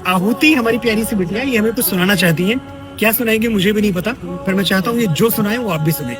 आहुति हमारी प्यारी सी बिटिया ये हमें कुछ सुनाना चाहती है। क्या सुनाएंगे मुझे भी नहीं पता, पर मैं चाहता हूँ ये जो सुनाए वो आप भी सुने।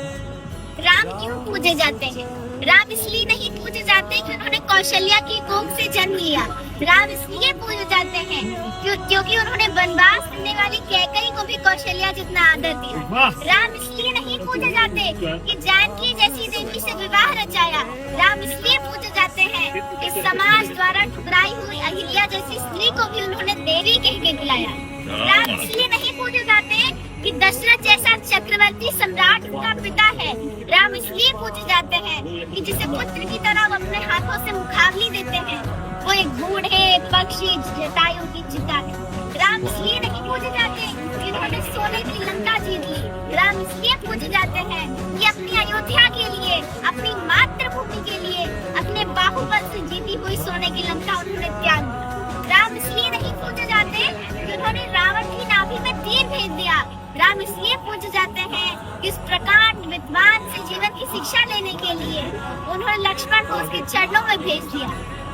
राम क्यों पूजे जाते हैं? राम इसलिए नहीं पूजे जाते कि उन्होंने कौशल्या की कोख से जन्म लिया। राम इसलिए पूजे जाते हैं क्योंकि उन्होंने वनवास करने वाली कैकई को भी कौशल्या जितना आदर दिया। राम इसलिए नहीं पूजे जाते कि जानकी जैसी देवी से विवाह रचाया। राम इसलिए पूजे जाते हैं कि समाज द्वारा ठुकराई हुई अहिल्या जैसी स्त्री को भी उन्होंने देवी कह के बुलाया। राम इसलिए नहीं पूजे जाते कि दशरथ जैसा चक्रवर्ती सम्राट उनका पिता है। राम इसलिए पूजे जाते हैं कि जिसे पुत्र की तरह वो अपने हाथों से मुखाग्नि देते हैं, वो एक बूढ़े पक्षी जटायु की चिता है। राम इसलिए नहीं पूजे जाते कि उन्होंने सोने की लंका जीत ली। राम इसलिए पूजे जाते हैं कि अपनी अयोध्या के लिए, अपनी मातृभूमि के लिए, अपने बाहुबल से जीती हुई सोने की लंका उन्होंने त्याग दी। राम इसलिए नहीं पूजे जाते कि उन्होंने रावण की नाभि में तीर भेज दिया। राम इसलिए पूजे जाते हैं कि इस प्रकार विद्वान से जीवन की शिक्षा लेने के लिए उन्होंने लक्ष्मण को उसके चरणों में भेज दिया।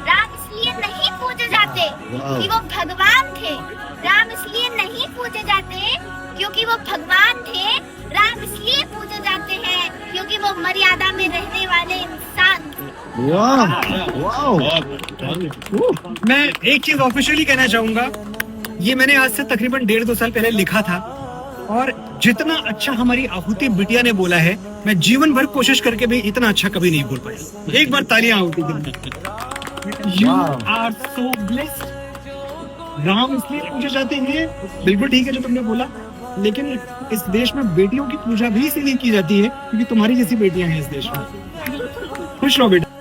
राम इसलिए नहीं पूजे जाते कि वो भगवान थे। राम इसलिए नहीं पूजे जाते क्योंकि वो भगवान थे। राम इसलिए पूजे जाते हैं क्योंकि वो मर्यादा में रहने वाले इंसान थे। मैं एक चीज ऑफिशियली कहना चाहूंगा, ये मैंने आज से तकरीबन 1.5-2 साल पहले लिखा था, और जितना अच्छा हमारी आहुति बिटिया ने बोला है, मैं जीवन भर कोशिश करके भी इतना अच्छा कभी नहीं बोल पाया। एक बार तालियां आहुति के लिए। You are so blessed। Ram इसलिए पूजे जाते हैं, बिल्कुल ठीक है जो तुमने बोला, लेकिन इस देश में बेटियों की पूजा भी इसीलिए की जाती है क्योंकि तुम्हारी जैसी बेटियां हैं इस देश में। खुश रहो बेटा।